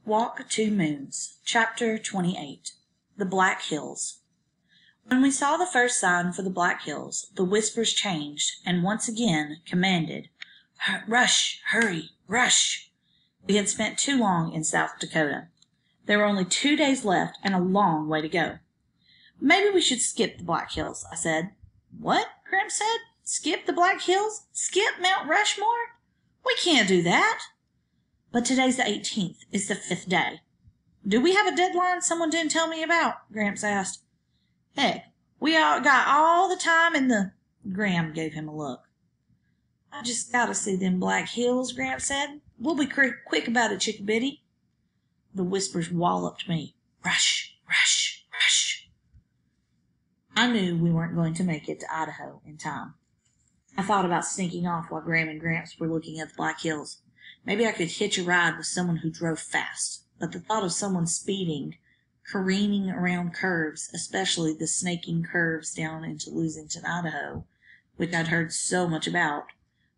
Walk Two Moons, Chapter 28. The Black Hills. When we saw the first sign for the Black Hills, the whispers changed, and once again commanded, "Rush! Hurry! Rush!" We had spent too long in South Dakota. There were only 2 days left and a long way to go. "Maybe we should skip the Black Hills," I said. "What?" Gramps said. "Skip the Black Hills? Skip Mount Rushmore? We can't do that." "But today's the 18th. It's the 5th day." "Do we have a deadline someone didn't tell me about?" Gramps asked. "Heck, we all got all the time in the—" Gram gave him a look. "I just gotta see them Black Hills," Gramps said. "We'll be quick about it, Chickabiddy." The whispers walloped me. Rush, rush, rush. I knew we weren't going to make it to Idaho in time. I thought about sneaking off while Gram and Gramps were looking at the Black Hills. Maybe I could hitch a ride with someone who drove fast, but the thought of someone speeding, careening around curves, especially the snaking curves down into Louisington, Idaho, which I'd heard so much about,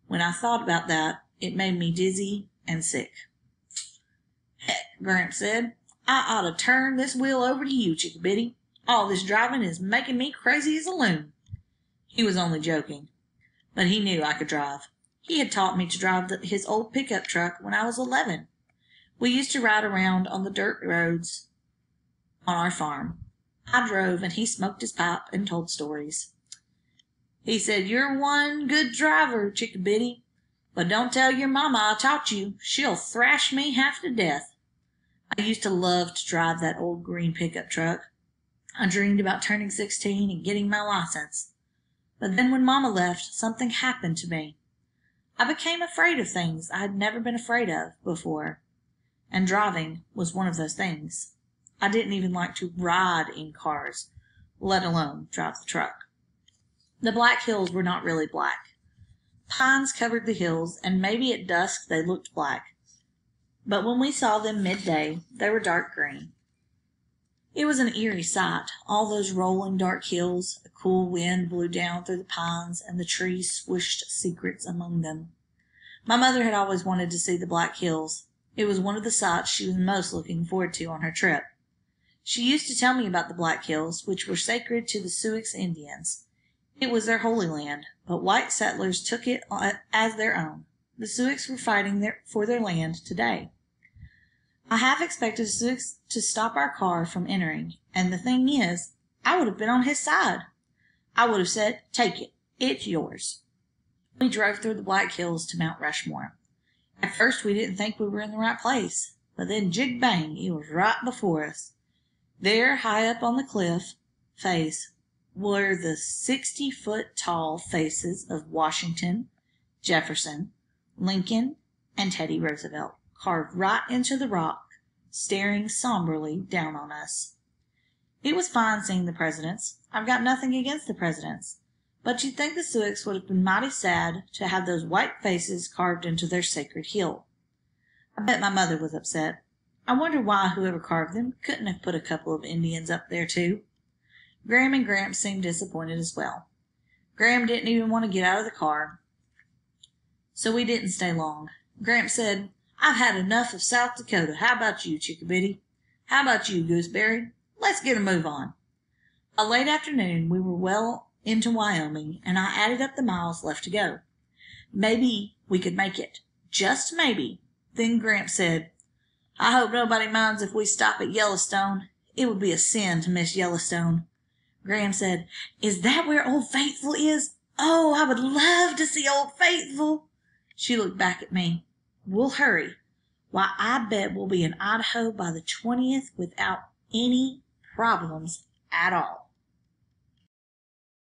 when I thought about that, it made me dizzy and sick. "Heck," Gramps said, "I ought to turn this wheel over to you, Chickabiddy. All this driving is making me crazy as a loon." He was only joking, but he knew I could drive. He had taught me to drive his old pickup truck when I was 11. We used to ride around on the dirt roads on our farm. I drove and he smoked his pipe and told stories. He said, "You're one good driver, Chickabiddy, but don't tell your mama I taught you. She'll thrash me half to death." I used to love to drive that old green pickup truck. I dreamed about turning 16 and getting my license. But then when Mama left, something happened to me. I became afraid of things I had never been afraid of before, and driving was one of those things. I didn't even like to ride in cars, let alone drive the truck. The Black Hills were not really black. Pines covered the hills, and maybe at dusk they looked black. But when we saw them midday, they were dark green. It was an eerie sight, all those rolling dark hills. A cool wind blew down through the pines, and the trees swished secrets among them. My mother had always wanted to see the Black Hills. It was one of the sights she was most looking forward to on her trip. She used to tell me about the Black Hills, which were sacred to the Sioux Indians. It was their holy land, but white settlers took it as their own. The Sioux were fighting for their land today. I half expected Sioux to stop our car from entering, and the thing is, I would have been on his side. I would have said, "Take it. It's yours." We drove through the Black Hills to Mount Rushmore. At first we didn't think we were in the right place, but then jig bang, it was right before us. There, high up on the cliff face, were the 60-foot tall faces of Washington, Jefferson, Lincoln, and Teddy Roosevelt, carved right into the rock, staring somberly down on us. It was fine seeing the presidents. I've got nothing against the presidents, but you'd think the Sioux would have been mighty sad to have those white faces carved into their sacred hill. I bet my mother was upset. I wonder why whoever carved them couldn't have put a couple of Indians up there too. Gram and Gramps seemed disappointed as well. Gram didn't even want to get out of the car, so we didn't stay long. Gramps said, "I've had enough of South Dakota. How about you, Chickabiddy? How about you, Gooseberry? Let's get a move on." By late afternoon, we were well into Wyoming, and I added up the miles left to go. Maybe we could make it. Just maybe. Then Gramps said, "I hope nobody minds if we stop at Yellowstone. It would be a sin to miss Yellowstone." Gram said, "Is that where Old Faithful is? Oh, I would love to see Old Faithful." She looked back at me. "We'll hurry. Why, I bet we'll be in Idaho by the 20th without any problems at all."